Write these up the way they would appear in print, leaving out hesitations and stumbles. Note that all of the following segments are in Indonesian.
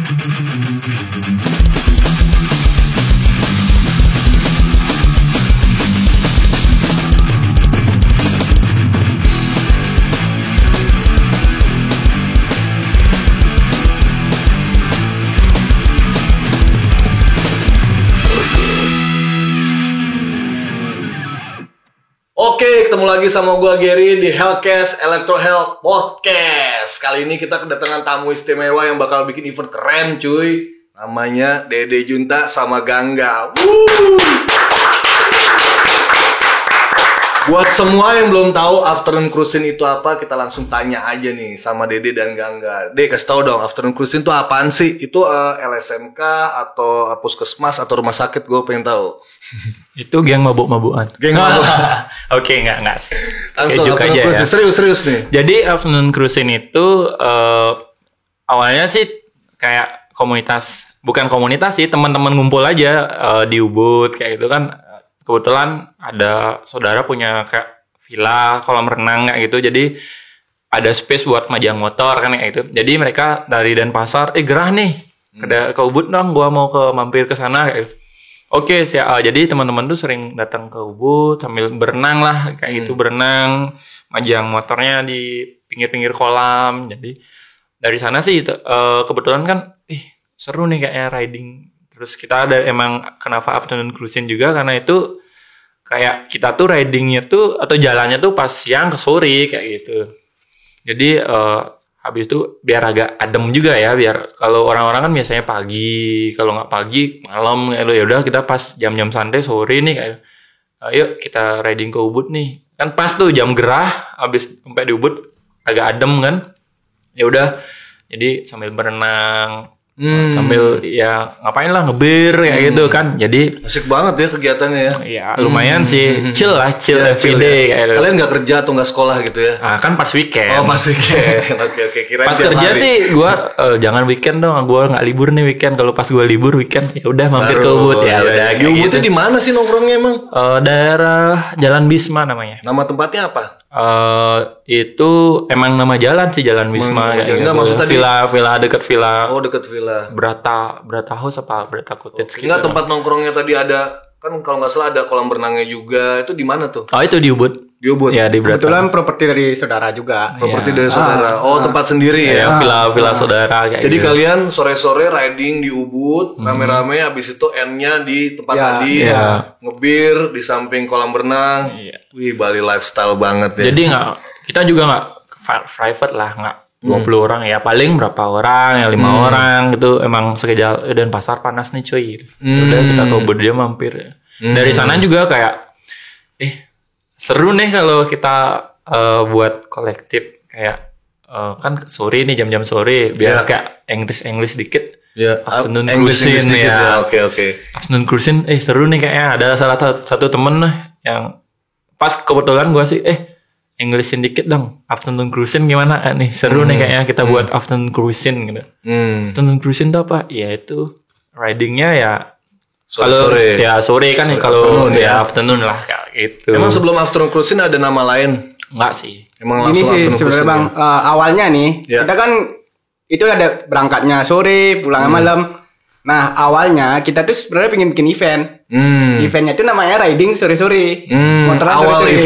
Oke, ketemu lagi sama gue Gary di Hellcast Electro Health Podcast. Kali ini kita kedatangan tamu istimewa yang bakal bikin event keren cuy. Namanya Dede Junta sama Gangga. Buat semua yang belum tahu Afternoon Cruising itu apa, kita langsung tanya aja nih sama Dede dan Gangga. Dede, kasih tau dong, Afternoon Cruising itu apaan sih? Itu LSMK atau puskesmas atau rumah sakit? Gue pengen tahu. Itu geng mabuk-mabukan. Geng mabuk. Oke, enggak. Langsung Afternoon Cruising, serius nih. Jadi Afternoon Cruising itu awalnya sih kayak komunitas, bukan komunitas sih, teman-teman ngumpul aja di Ubud kayak gitu kan. Kebetulan ada saudara punya kayak villa, kolam renang kayak gitu. Jadi ada space buat majang motor kan kayak gitu. Jadi mereka dari Denpasar, gerah nih. Ke Ubud dong, gua mau mampir ke sana kayak gitu. Oke, jadi teman-teman tuh sering datang ke Ubud sambil berenang lah kayak gitu, berenang, majang motornya di pinggir-pinggir kolam. Jadi dari sana sih kebetulan kan seru nih kayaknya riding. Terus kita ada emang kenapa Afternoon Cruising juga karena itu kayak kita tuh ridingnya tuh atau jalannya tuh pas siang ke sore kayak gitu. Jadi habis itu biar agak adem juga ya, biar kalau orang-orang kan biasanya pagi, kalau nggak pagi malam kayak ya udah kita pas jam-jam santai sore nih kayak ayo kita riding ke Ubud nih. Kan pas tuh jam gerah habis sampai di Ubud agak adem kan. Ya udah. Jadi sambil berenang sambil ya ngapain lah ngebir kayak gitu kan. Jadi asik banget ya kegiatannya ya. Iya lumayan sih, chill everyday ya. kayak. Kalian nggak kerja atau nggak sekolah gitu ya? Kan pas weekend. Oh pas weekend. Oke. Kirain pas kerja hari. Sih gue jangan weekend dong, gue nggak libur nih weekend. Kalau pas gue libur weekend ya udah mampir ke Ubud ya. Udah. Di Ubud itu di mana sih nongkrongnya emang? Daerah Jalan Bisma namanya. Nama tempatnya apa? Itu emang nama jalan sih, Jalan Wisma kayak gitu. Maksudnya villa dekat villa. Oh, dekat villa. Berata House apa Berata Cottage gitu. Enggak, tempat nongkrongnya tadi ada kan kalau nggak salah ada kolam renangnya juga. Itu di mana tuh? Oh, itu di Ubud. Di Ubud. Ya, di Berata. Kebetulan properti dari saudara juga. Properti dari saudara. Tempat sendiri ya. Villa saudara kayak jadi gitu. Kalian sore-sore riding di Ubud, rame-rame, habis itu endnya di tempat tadi. Ngebir di samping kolam renang. Wih, Bali lifestyle banget ya. Jadi kita juga nggak private lah, nggak 20 orang ya, paling berapa orang ya, 5 orang gitu. Emang sekejap dan pasar panas nih cuy. Udah kita ke Ubud dia mampir. Dari sana juga kayak seru nih kalau kita buat kolektif kayak kan sore nih, jam-jam sore biar kayak English dikit. Afternoon Cruising ya. Oke. Afternoon Cruising seru nih kayaknya. Ada salah satu temen yang pas kebetulan gue sih Englishin dikit dong. Afternoon Cruising gimana nih? Seru nih kayaknya kita buat Afternoon Cruising gitu. Afternoon Cruising itu apa? Ya itu ridingnya ya sore. Ya sore kan kalau afternoon lah kayak gitu. Emang sebelum Afternoon Cruising ada nama lain? Enggak sih. Emang langsung Afternoon Cruising. Ini sih sebenarnya Bang, awalnya nih kita kan itu ada berangkatnya sore, pulangnya malam. Nah awalnya kita tuh sebenarnya pengen bikin event. Eventnya tuh namanya riding sore-sore.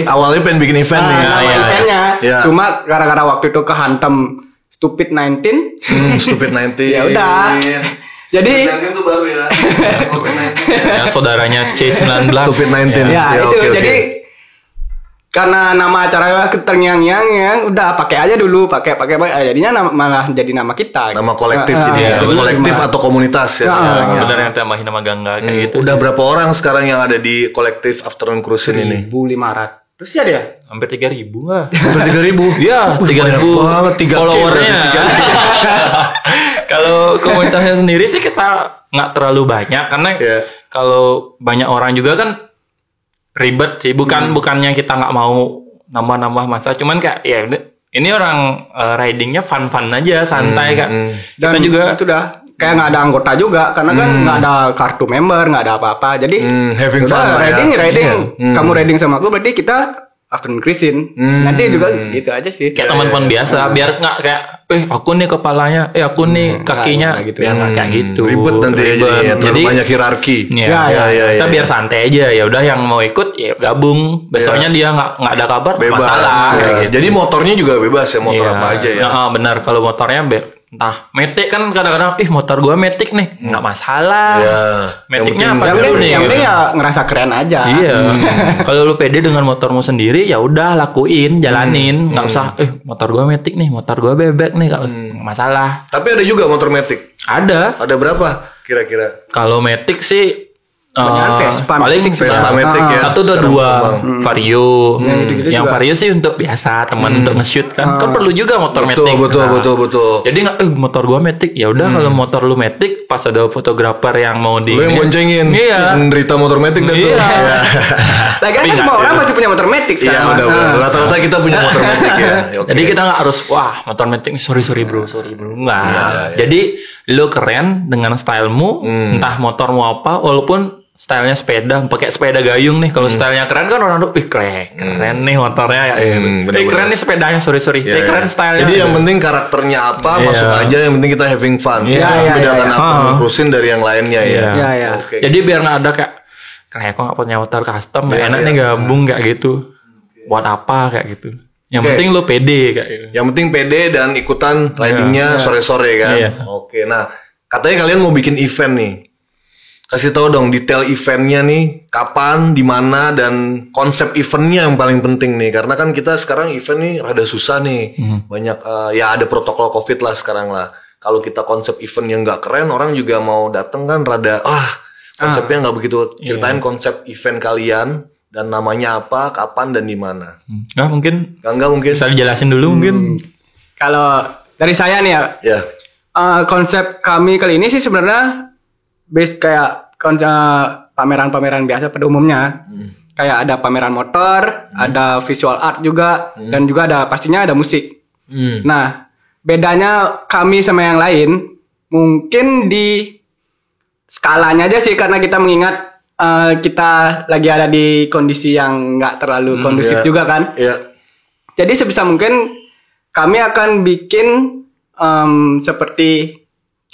Awalnya pengen bikin event nih. Eventnya. Cuma gara-gara waktu itu kehantam Stupid 19. Stupid 19. Ya udah. Jadi Stupid 19 itu baru ya. Stupid 19. Ya saudaranya C19. Stupid 19. Ya itu jadi karena nama acaranya keterngiang-ngiang ya, udah pakai aja dulu, pakai jadinya malah jadi nama kita. Nama kolektif jadi ya. Kolektif atau komunitas ya sekarang. Benar yang tambahin nama Gangga kayak gitu. Udah berapa orang sekarang yang ada di kolektif Afternoon Cruising ini? 1.500. Terus ya dia? Hampir 3.000 enggak? Hampir 3.000? Iya, 3.000 banget, 3K followernya. Kalau komunitasnya sendiri sih kita nggak terlalu banyak karena kalau banyak orang juga kan ribet sih, bukannya kita nggak mau nambah masa, cuman kayak ya ini orang ridingnya fun aja, santai kan. Kita juga itu dah kayak nggak ada anggota juga karena kan nggak ada kartu member, nggak ada apa-apa, jadi having fun riding kamu riding sama aku berarti kita afternoon cruising. Nanti juga gitu aja sih. Kayak teman-teman biasa, biar nggak kayak, aku nih kepalanya, aku nih kakinya, gitu. biar nggak kayak gitu. Ribet nanti ya, jadi banyak hierarki. Kita biar santai aja. Ya udah yang mau ikut ya gabung. Besoknya dia nggak ada kabar, bebas. masalah. Gitu. Jadi motornya juga bebas ya, motor apa aja ya. Benar, kalau motornya entah Matic kan kadang-kadang motor gua Matic nih nggak masalah. Maticnya apa dulu nih? Yang penting ya ngerasa keren aja. Iya. Kalau lu pede dengan motormu sendiri ya udah lakuin, jalanin, nggak usah motor gua Matic nih, motor gua bebek nih, nggak masalah. Tapi ada juga motor Matic. Ada berapa kira-kira? Kalau Matic sih Vespa paling Vespa Matic ya. 1 atau 2 Vario. Yang juga. Vario sih untuk biasa teman untuk nge-shoot kan. Kan perlu juga motor Matic. Betul. Jadi nggak motor gua Matic. Ya udah kalau motor lu Matic pas ada fotografer yang mau lu yang boncengin. Iya. Menderita motor Matic dan tuh. Iya. Lagian kan semua orang pasti punya motor Matic Iya, udah. Rata-rata kita punya motor Matic ya. Jadi kita nggak harus motor Matic sorry bro. Nggak. Jadi lu keren dengan stylemu, entah motormu apa, walaupun stylenya sepeda, pakai sepeda gayung nih. Kalau stylenya keren kan orang tuh, keren nih motornya. Keren nih sepedanya, sorry. Keren stylenya. Jadi yang penting karakternya apa, masuk aja. Yang penting kita having fun. Bedakan afternoon cruising dari yang lainnya ya. Iya. Jadi biar nggak ada kayak kok nggak punya motor custom, nggak enak nih gabung kayak gitu. Buat apa kayak gitu? Yang penting lu pede kayak gitu. Yang penting pede dan ikutan ridingnya sore-sore kan. Oke, nah katanya kalian mau bikin event nih. Kasih tahu dong detail eventnya nih, kapan, di mana, dan konsep eventnya yang paling penting nih. Karena kan kita sekarang event nih rada susah nih, banyak ya ada protokol COVID lah sekarang lah. Kalau kita konsep event yang nggak keren, orang juga mau dateng kan rada konsepnya nggak begitu. Ceritain konsep event kalian dan namanya apa, kapan dan di mana. Nggak mungkin bisa dijelasin dulu mungkin. Kalau dari saya nih ya. Konsep kami kali ini sih sebenarnya base kayak pameran-pameran biasa pada umumnya. Kayak ada pameran motor, ada visual art juga, dan juga pastinya ada musik. Nah, bedanya kami sama yang lain mungkin di skalanya aja sih, karena kita mengingat kita lagi ada di kondisi yang nggak terlalu kondusif juga kan. Jadi sebisa mungkin kami akan bikin seperti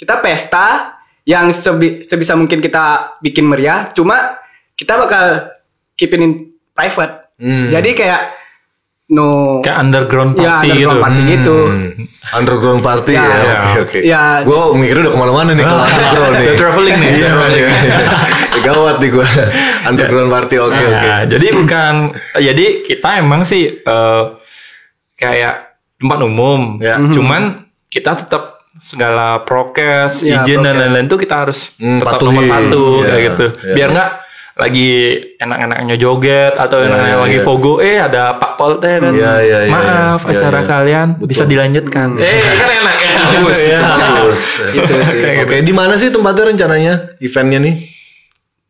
kita pesta yang sebisa mungkin kita bikin meriah, cuma kita bakal keepin in private. Jadi kayak kayak underground party gitu. Underground party Oke. Ya, gue mikirnya udah kemana-mana nih kalau underground nih. Traveling nih. Gawat nih gue. Underground party oke. Jadi kita emang sih kayak tempat umum, cuman kita tetap segala prokes, izin dan lain-lain tuh kita harus tetap nomor 1 kayak gitu. Biar nggak lagi enak-enaknya joget atau enak-enaknya lagi fogo ada Pak Polte dan maaf acara kalian bisa dilanjutkan. Kan enak ya. Bagus. Oke, di mana sih tempatnya rencananya eventnya nih?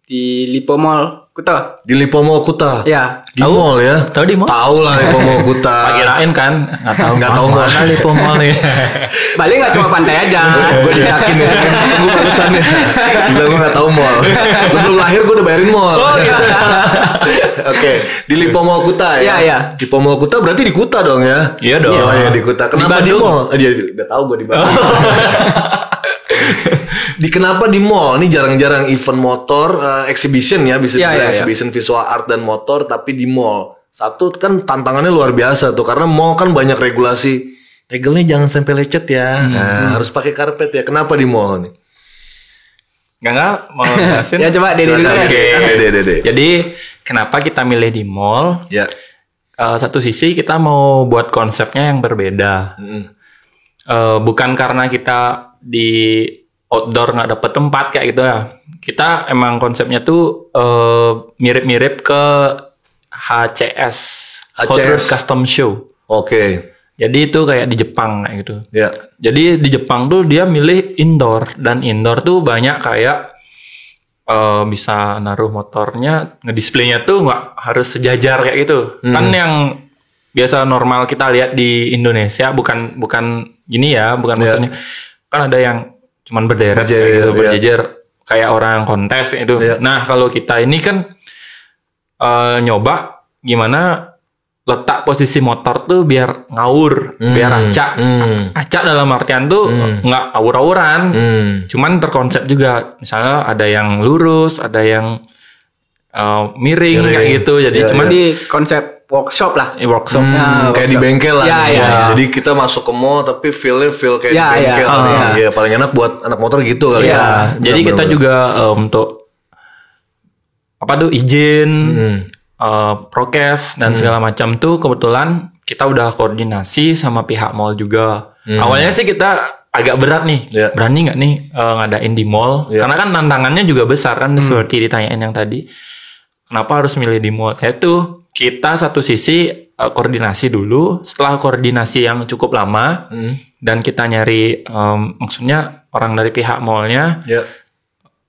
Di Lipo Mall Kuta. Di Lipo Mall Kuta. Ya. Di mall ya? Tahu di mall? Tahu lah Lipo Mall Kuta. Kirain kan? Nggak tahu mana Lipo Mall nih. Bali nggak cuma pantai aja. Gue dicakin ya. Gue barusannya. Bilang gue nggak tahu mall. Gue belum lahir gue udah bayarin mall. Oke. Di Lipo Mall Kuta ya? Iya. Di Lipo Mall Kuta berarti di Kuta dong ya? Iya dong. Oh iya di Kuta. Kenapa di mall? Dia udah tahu gue di Bandung. Kenapa di mall? Ini jarang-jarang event motor exhibition ya, bisa exhibition visual art dan motor, tapi di mall. Satu kan tantangannya luar biasa tuh, karena mall kan banyak regulasi. Regelnya jangan sampai lecet ya. Harus pakai karpet ya. Kenapa di mall nih? Enggak mau jelasin. Ya coba Dede dulu ya. Dede. Jadi kenapa kita milih di mall? Ya. Satu sisi kita mau buat konsepnya yang berbeda. Bukan karena kita di outdoor nggak dapet tempat kayak gitu ya. Kita emang konsepnya tuh mirip-mirip ke HCS, Hot Rod Custom Show. Oke. Jadi itu kayak di Jepang kayak gitu. Ya. Jadi di Jepang tuh dia milih indoor, dan indoor tuh banyak kayak bisa naruh motornya, ngedisplaynya tuh nggak harus sejajar kayak gitu. Kan yang biasa normal kita lihat di Indonesia bukan gini ya, bukan maksudnya. Kan ada yang cuman berderet gitu, berjejer kayak orang kontes itu. Nah, kalau kita ini kan nyoba gimana letak posisi motor tuh biar ngawur, biar acak. Acak dalam artian tuh nggak awur-awuran. Cuman terkonsep juga. Misalnya ada yang lurus, ada yang miring kayak gitu. Jadi cuma di konsep workshop lah. Workshop. Kayak di bengkel lah. Jadi kita masuk ke mall tapi feel kayak di bengkel. Iya, paling enak buat anak motor gitu kali ya. Jadi kita juga untuk izin, prokes dan segala macam tuh kebetulan kita udah koordinasi sama pihak mall juga. Awalnya sih kita agak berat nih, berani nggak nih ngadain di mall? Karena kan tantangannya juga besar kan, seperti ditanyain yang tadi. Kenapa harus milih di mall? Itu kita satu sisi koordinasi dulu. Setelah koordinasi yang cukup lama dan kita nyari, maksudnya orang dari pihak mallnya.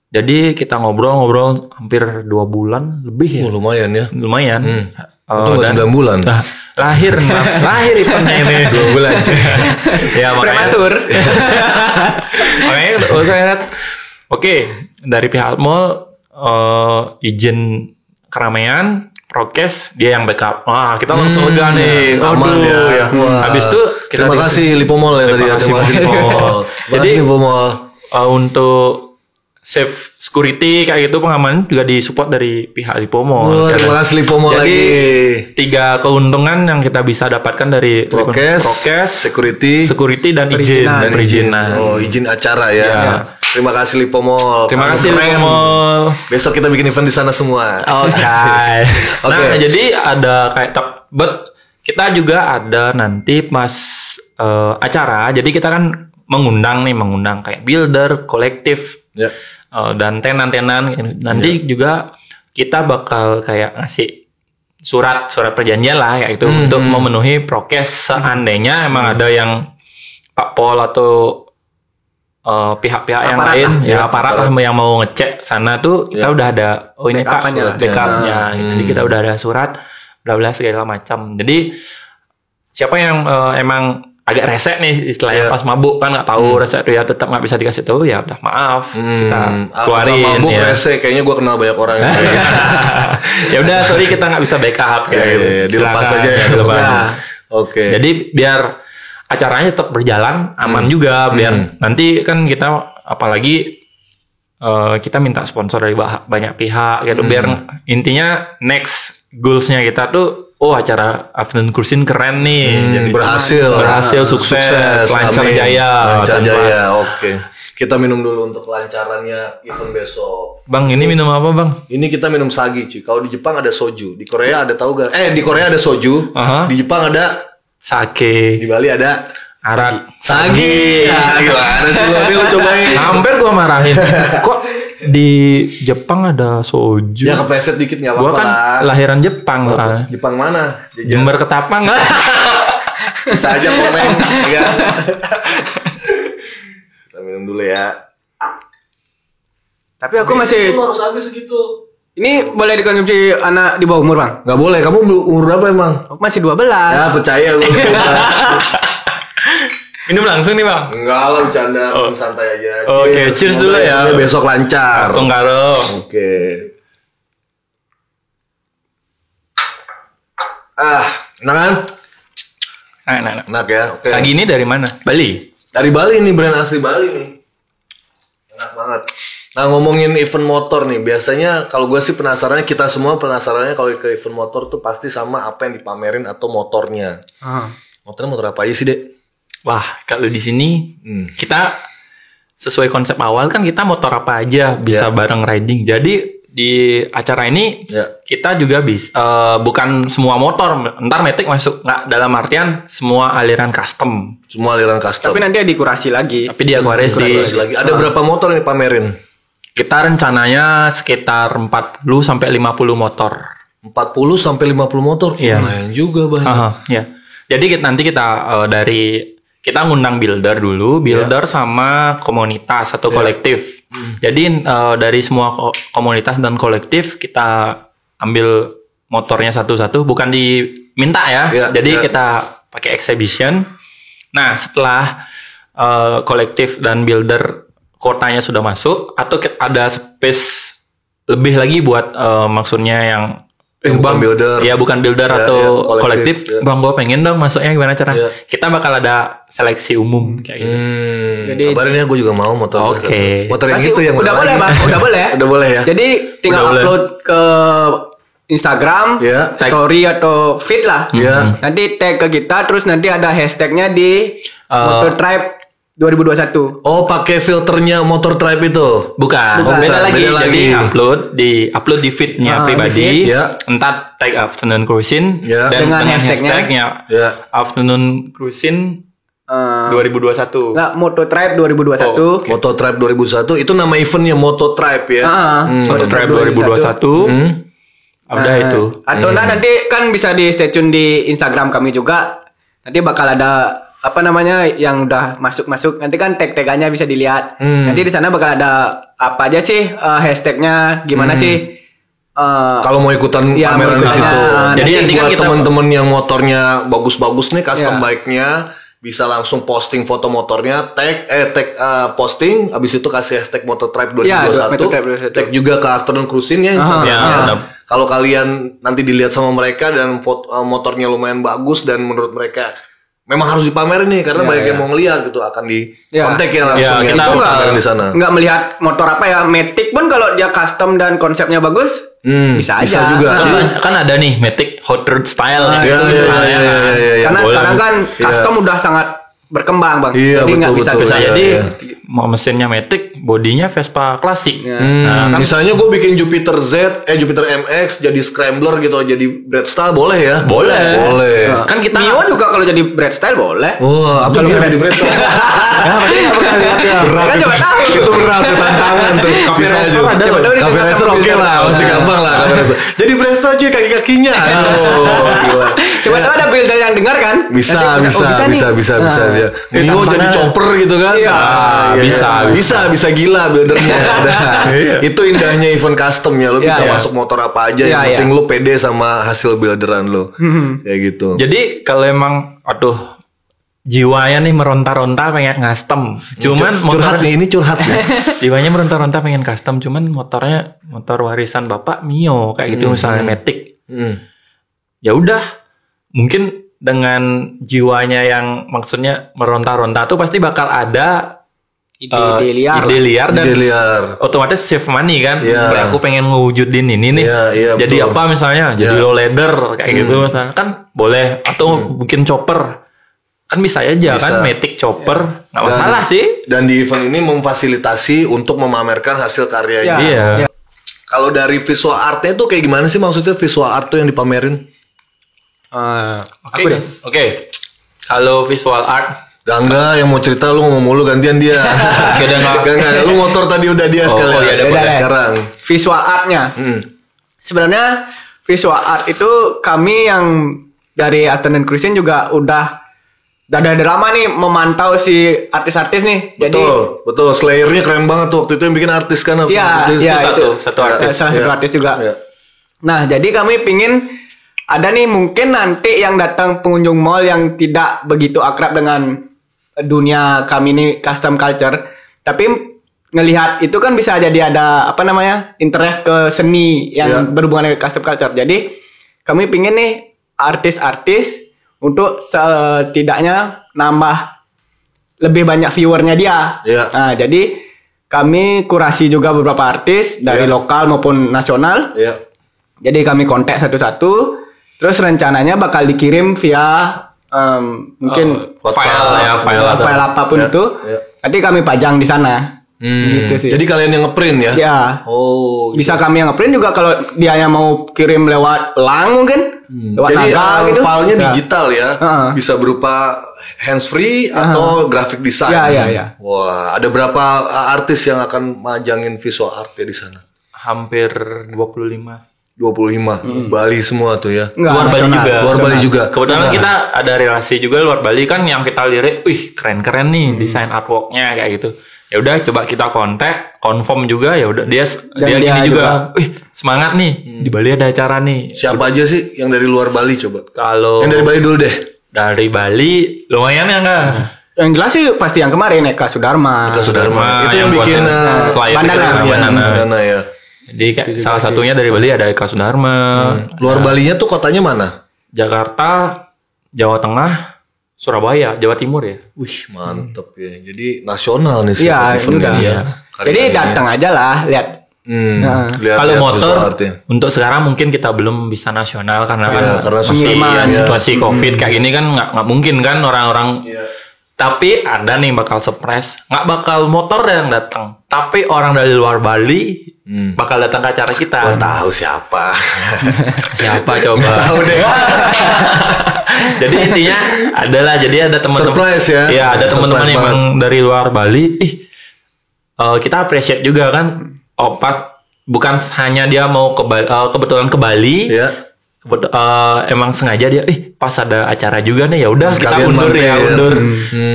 Jadi kita ngobrol hampir 2 bulan lebih ya. Lumayan ya. Lumayan. Itu 9 bulan. Lahir eventnya ini 2 bulan. Ya makanya. Prematur. Makanya oke, dari pihak mall izin keramaian, prokes, dia yang backup. Wah, kita langsung lega nih. Aman ya. Habis itu kita terima kasih Lipo Mall ya tadi. Terima kasih Lipo Mall. Jadi Lipo Mall untuk safe security kayak gitu pengamanan juga disupport dari pihak Lipo Mall. Terima kasih Lipo Mall lagi. 3 keuntungan yang kita bisa dapatkan dari prokes, security dan perizinan. Oh, izin acara ya. Terima kasih Lipo Mall. Terima kasih Lipo Mall. Besok kita bikin event di sana semua. Oke. Nah, jadi ada kayak kita juga ada nanti pas acara. Jadi kita kan mengundang kayak builder, kolektif. Dan tenan-tenan nanti juga kita bakal kayak ngasih surat perjanjian lah kayak itu untuk memenuhi prokes seandainya emang ada yang Pak Pol atau pihak-pihak yang lain aparat lah yang mau ngecek sana tuh kita udah ada ini Pak backupnya jadi kita udah ada surat bla bla segala macam. Jadi siapa yang emang agak resek nih istilahnya pas mabuk kan nggak tahu resek tuh ya tetap nggak bisa dikasih tahu ya udah maaf kita keluarin mabuk resek kayaknya gue kenal banyak orang yang kayak ya udah sorry kita nggak bisa backup kayak gitu. Dilepas aja ya oke. Jadi biar acaranya tetap berjalan aman juga biar nanti kan kita apalagi kita minta sponsor dari banyak pihak gitu biar intinya next goalsnya kita tuh acara Afternoon Cruising keren nih jadi berhasil sukses lancar jaya. Oke. Kita minum dulu untuk kelancarannya event besok. Bang, ini minum apa bang? Ini kita minum sagi cuy. Kalau di Jepang ada soju, di Korea ada tahu gak? Di Korea ada soju, di Jepang ada sake, di Bali ada arak. Sagi. Gimana sih lo cobain? Hampir gua marahin. Kok di Jepang ada soju? Ya kepleset dikit nggak apa-apa. Gua kan lahiran Jepang. Jepang mana? Jember Ketapang. Bisa aja komen, ya. Kita minum dulu ya. Tapi aku masih. Harus habis segitu. Ini boleh dikonsumsi anak di bawah umur bang? Nggak boleh. Kamu umur berapa emang? Aku masih 12. Ya percaya gue. Minum langsung nih bang? Enggak lah bercanda, santai aja. Oke, cheers dulu ya. Besok lancar. Astonggaro. Oke. Enak kan? Enak ya. Oke. Sagi ini dari mana? Bali. Dari Bali nih, brand asli Bali nih. Enak banget. Nah ngomongin event motor nih, biasanya kalau gue sih penasarannya, kita semua penasarannya kalau ke event motor tuh pasti sama apa yang dipamerin atau motornya. Motornya motor apa aja sih dek? Wah, kalau di sini kita sesuai konsep awal kan kita motor apa aja bisa bareng riding. Jadi di acara ini kita juga bisa bukan semua motor. Ntar Matic masuk nggak dalam artian semua aliran custom. Semua aliran custom. Tapi nanti dikurasi lagi. Tapi dia kurasi lagi. Ada berapa motor yang dipamerin? Kita rencananya sekitar 40 sampai 50 motor. 40 sampai 50 motor. Lumayan juga banyak. Iya. Jadi nanti kita dari kita ngundang builder dulu, sama komunitas atau kolektif. Jadi dari semua komunitas dan kolektif kita ambil motornya satu-satu, bukan diminta ya. Jadi kita pakai exhibition. Nah setelah kolektif dan builder kotanya sudah masuk, atau ada space lebih lagi buat maksudnya yang bukan builder. Iya, bukan builder Ya, atau ya, kolektif. ya. Bang, gue pengen dong masuknya gimana cara? Ya. Kita bakal ada seleksi umum kayak gitu. Jadi Kabarin ya, gue juga mau motor. Oke. Motor yang Masih itu yang udah mana boleh lagi? Bang, udah boleh. Udah boleh ya. Jadi tinggal Udah boleh. upload ke Instagram, Ya. story atau feed lah. Ya. Nanti tag ke kita, terus nanti ada hashtagnya di Motortribe 2021. Oh, pakai filternya Motor Tribe itu. Bukan, Bukan. beda lagi. Beda Jadi lagi. upload di feednya di pribadi. feed. Ya. Entar tag Afternoon Cruising Ya. dan Dengan dengan hashtagnya. hashtagnya Ya. Afternoon Cruising Eh, 2021. Enggak, Motortribe 2021. Moto Tribe 2001 itu nama eventnya Moto Tribe ya. Motortribe 2021. Udah Nah, itu. Atau nanti kan bisa di stay tune di Instagram kami juga. Nanti bakal ada apa namanya yang udah masuk. Nanti kan tag-tagannya bisa dilihat. Nanti di sana bakal ada apa aja sih hashtagnya, gimana sih? Kalau mau ikutan Ya, pameran mau di ikutan. situ. Nah, Jadi nanti kan buat kita- teman-teman yang motornya bagus-bagus nih custom Ya. bike-nya bisa langsung posting foto motornya, tag posting, abis itu kasih hashtag Motortribe 2021, Motortribe 2021. tag juga ke Afternoon Cruising ya. Ya, Instagramnya. benar. Kalau kalian nanti dilihat sama mereka dan motornya lumayan bagus dan menurut mereka memang harus dipamerin nih karena banyak yang mau ngeliat gitu, akan di kontak ya langsung Ya, ya, kita bisa bakal- pamerin di sana. Nggak melihat motor apa ya, Matic pun kalau dia custom dan konsepnya bagus, bisa aja. Bisa juga. Kan ada nih Matic Hot Rod Style Nah, ya. Iya, iya, iya, iya, iya. Karena boleh. sekarang kan custom udah sangat berkembang Bang. Iya, Jadi nggak betul, bisa betul. Bisa Iya, jadi iya. mau mesinnya Matic, bodinya Vespa klasik. Nah, kan Misalnya gue bikin Jupiter Jupiter MX jadi scrambler gitu, jadi Breadstyle boleh ya? boleh. Boleh. Kan kita Mio juga kalau jadi bread style boleh. Wah, apa Kalau yang keren. di Breadstyle? Ya, pasti nggak pernah lihat ya. Berat Kan itu. coba tahu. Itu berat, itu tantangan tuh. Bisa aja. Racer ada Siapa loh. tahu di Cafe tingkat racer sama oke builder. lah, masih gampang lah Cafe racer. Jadi Breadstyle aja kaki-kakinya. Aduh, gila. Coba tahu ada builder yang dengar kan? Bisa, Nanti bisa, nih. bisa Nah. dia. Mio jadi chopper gitu kan? Iya. Iya, Bisa, iya. bisa gila buildernya. Nah, itu indahnya event custom ya, lo bisa Iya, iya. masuk motor apa aja, Iya, yang penting iya. lo pede sama hasil builderan lo, kayak gitu. Jadi kalau emang jiwanya nih meronta-ronta pengen custom. Cuman Curhat nih, ini curhat nih. jiwanya meronta-ronta pengen custom, cuman motornya motor warisan bapak Mio kayak gitu misalnya Matic. Ya udah, mungkin dengan jiwanya yang maksudnya meronta-ronta tuh pasti bakal ada Ide liar. ide liar dan Ide liar. otomatis save money kan. Iya. Kayak aku pengen ngewujudin ini nih. Iya, iya, Jadi betul. apa misalnya? Jadi Iya. low leather kayak gitu misalnya kan boleh atau bikin chopper. Kan bisa aja Bisa. kan Matic chopper. Nggak masalah sih. Dan di event ini memfasilitasi untuk memamerkan hasil karyanya. Iya. Iya. Kalau dari visual artnya tuh kayak gimana sih, maksudnya visual art tuh yang dipamerin? Aku deh. Oke. Kalau visual art Gangga yang mau cerita, lu ngomong mulu, gantian dia. Oke, udah nggak. Gangga, lu motor tadi udah dia sekalian. iya, udah boleh. Sekarang. Visual artnya. Sebenarnya visual art itu kami yang dari Afternoon Cruising juga udah dari lama nih memantau si artis-artis nih. Jadi Betul. Slayer-nya keren banget tuh waktu itu yang bikin artis kan. Iya, Artis. iya itu satu artis. Salah satu Iya. artis juga. Iya. Nah, jadi kami pingin ada nih mungkin nanti yang datang pengunjung mall yang tidak begitu akrab dengan dunia kami ini custom culture, tapi ngelihat itu kan bisa jadi ada apa namanya interest ke seni yang Iya. berhubungan dengan custom culture. Jadi kami pingin nih artis-artis untuk setidaknya nambah lebih banyak viewernya dia. Iya. Nah, jadi kami kurasi juga beberapa artis dari Iya. lokal maupun nasional. Iya. Jadi kami kontak satu-satu, terus rencananya bakal dikirim via mungkin file apapun Ya, itu. ya. Nanti kami pajang di sana. Gitu sih. Jadi kalian yang ngeprint ya? Ya. Oh, gitu. Bisa kami yang ngeprint juga kalau dia yang mau kirim lewat lang mungkin, lewat Jadi naga gitu. filenya Ya. digital ya, bisa berupa handsfree atau graphic design. Ya. Wah, ada berapa artis yang akan majangin visual art ya di sana? hampir 25. 25. Bali semua tuh ya. Enggak, Luar Bali nasional. juga. Luar Bali juga. Kebetulan Nah, kita ada relasi juga luar Bali kan yang kita lirik, wih keren-keren nih desain artworknya kayak gitu. Ya udah coba kita kontak, confirm juga ya udah dia dia gini juga. juga. Wih, semangat nih. Di Bali ada acara nih. siapa aja sih yang dari luar Bali coba? Kalau Yang dari Bali dulu deh. dari Bali lumayan ya enggak? Yang jelas sih pasti yang kemarin Eka Sudarma. Sudarma. Itu yang buat bikin Flyer Bandana. Bandana. Bandana ya. Jadi kayak salah satunya dari Bali ada Eka Sudarma. Luar Balinya tuh kotanya mana? Jakarta, Jawa Tengah, Surabaya, Jawa Timur ya. Wih, mantep ya. Jadi nasional nih sih Iya, eventnya udah. dia. Jadi datang aja lah, lihat. Kalau motor untuk sekarang mungkin kita belum bisa nasional karena karena situasi COVID kayak gini kan nggak mungkin kan orang-orang. Tapi ada nih bakal surprise, nggak bakal motor yang datang, tapi orang dari luar Bali bakal datang ke acara kita. Gua tahu siapa. Siapa coba? Tahu deh. Jadi intinya adalah jadi ada teman-teman. Surprise ya. Iya, ada teman-teman yang dari luar Bali. Kita appreciate juga kan. Pas bukan hanya dia mau ke kebetulan ke Bali. Iya. Emang sengaja dia pas ada acara juga nih, ya udah kita undur ya.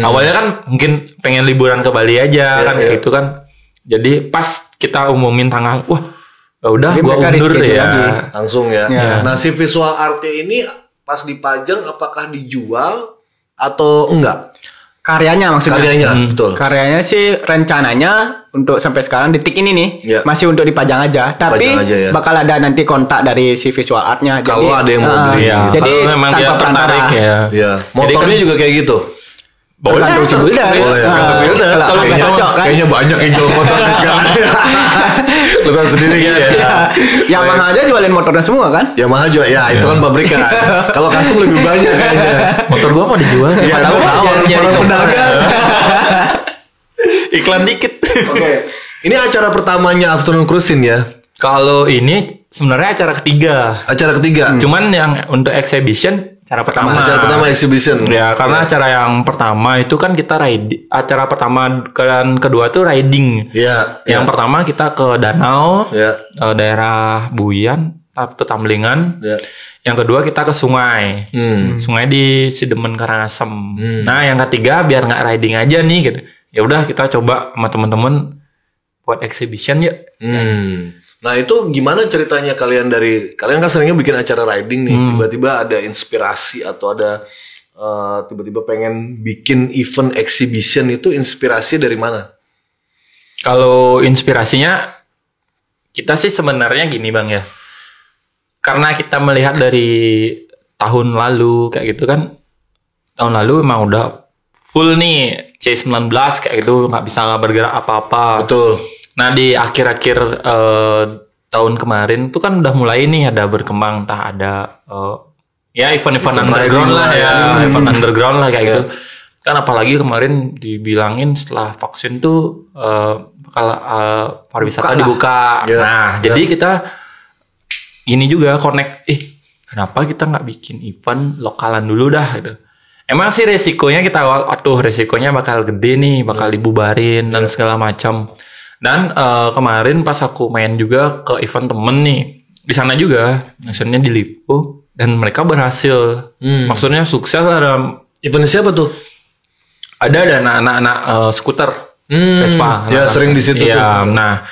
Awalnya kan mungkin pengen liburan ke Bali aja kan kayak gitu kan. Jadi pas kita umumin tanggal, wah ya udah gua undur ya. Langsung ya. Nah, si visual art ini pas dipajang apakah dijual atau enggak? Karyanya maksudnya. Karyanya, betul. Karyanya sih rencananya untuk sampai sekarang detik ini nih masih untuk dipajang aja. Tapi bakal ada nanti kontak dari si visual artnya. Kalau ada yang mau beli. Jadi memang tanpa perantara. Ya. Motornya juga kayak gitu. Tergantung si builder. Boleh. Kalau nggak cocok kan. Kayaknya banyak yang jual motor sekarang. Lu tahu sendiri kan. Yamaha aja jualin motornya semua kan. Yamaha juga. Ya, itu kan pabrikan. Kalau custom lebih banyak kayaknya. Motor gua mau dijual. Iya, tahu orang pedagang. Iklan dikit. Oke. Ini acara pertamanya Afternoon Cruising ya. Kalau ini sebenarnya acara ketiga. Acara ketiga. Cuman yang untuk exhibition acara pertama exhibition. Ya, karena acara yang pertama itu kan kita riding. Acara pertama dan kedua tuh riding. Iya. Yang pertama kita ke danau. Iya. Daerah Buyan atau Tamlingan. Iya. Yang kedua kita ke sungai. Sungai di Sidemen Karangasem. Nah, yang ketiga biar nggak riding aja nih gitu. Ya udah kita coba sama teman-teman buat exhibition yuk. Nah, itu gimana ceritanya kalian kan seringnya bikin acara riding nih, tiba-tiba ada inspirasi atau ada tiba-tiba pengen bikin event exhibition, itu inspirasi dari mana? Kalau inspirasinya kita sih sebenarnya gini Bang ya. Karena kita melihat dari tahun lalu kayak gitu kan. Tahun lalu emang udah full nih C19 kayak gitu, nggak bisa bergerak apa-apa. Betul. Nah di akhir-akhir tahun kemarin tuh kan udah mulai nih ada berkembang, entah ada ya event-event underground lah ya, event underground lah kayak gitu. Kan apalagi kemarin dibilangin setelah vaksin tuh bakal pariwisata dibuka. Nah jadi kita ini juga connect, kenapa kita nggak bikin event lokalan dulu dah gitu. Emang sih resikonya kita resikonya bakal gede nih, bakal dibubarin dan segala macam. Dan kemarin pas aku main juga ke event temen nih, di sana juga, maksudnya di Lipo, dan mereka berhasil. Maksudnya sukses lah dalam event siapa tuh? Ada anak-anak skuter Vespa. Ya sering di situ tuh. Nah,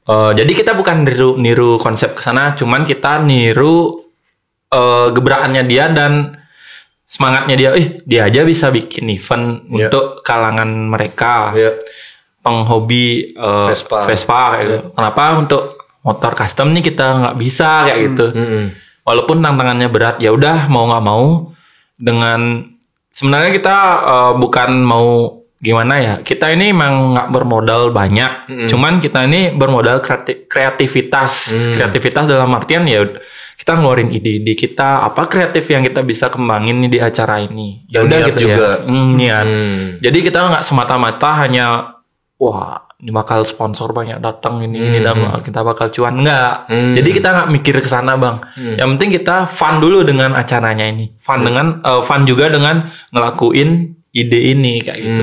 jadi kita bukan niru konsep kesana, cuman kita niru gebrakannya dia dan semangatnya dia. Dia aja bisa bikin event untuk kalangan mereka. Penghobi Vespa kayak gitu. Kenapa untuk motor custom nih kita nggak bisa kayak gitu. Walaupun tantangannya berat, ya udah mau nggak mau dengan sebenarnya kita bukan mau gimana ya. Kita ini emang nggak bermodal banyak. Cuman kita ini bermodal kreativitas. Kreativitas dalam artian ya kita ngeluarin ide-ide kita, apa kreatif yang kita bisa kembangin nih di acara ini. Ya udah gitu juga. Niat. Jadi kita nggak semata-mata hanya wah ini bakal sponsor banyak datang ini dan kita bakal cuan, enggak. Jadi kita nggak mikir ke sana Bang. Yang penting kita fun dulu dengan acaranya ini, fun juga dengan ngelakuin ide ini kayak gitu.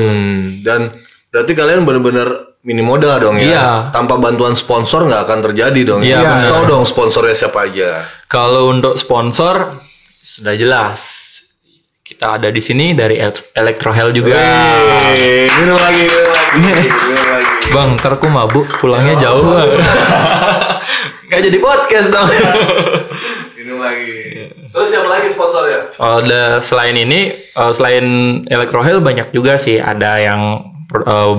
Dan berarti kalian benar-benar mini modal dong ya. Iya. Tanpa bantuan sponsor nggak akan terjadi dong. Iya. Kasih tahu dong sponsornya siapa aja. Kalau untuk sponsor sudah jelas. Kita ada di sini dari Electrohell juga. Minum lagi. Bang, ntar aku mabuk, pulangnya jauh. Gak jadi podcast dong. Minum lagi. Terus siapa lagi sponsornya? Selain ini, selain Electrohell banyak juga sih. Ada yang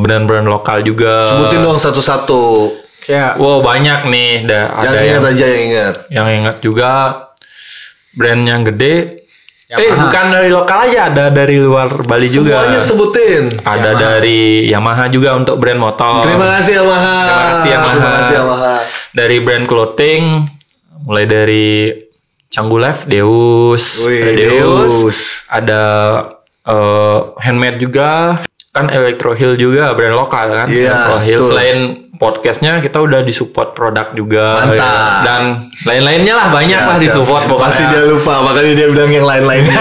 brand-brand lokal juga. Sebutin dong satu-satu. Kayak Wow, banyak nih. Ada Yang ingat aja, yang ingat. yang ingat juga brand yang gede. Yamaha. Bukan dari lokal aja, ada dari luar Bali juga. Semuanya sebutin. Ada dari Yamaha juga untuk brand motor. Terima kasih Yamaha. Terima kasih Yamaha. Terima kasih Yamaha. Dari brand clothing, mulai dari Canggulev, Deus, Wih, ada Deus. ada handmade juga, kan Electro Hill juga brand lokal kan. Iya, Electro Hill betul. selain podcastnya kita udah disupport produk juga. Mantap. ya. Dan lain-lainnya lah banyak lah disupport pokoknya. Pasti dia lupa, makanya dia bilang yang lain-lainnya.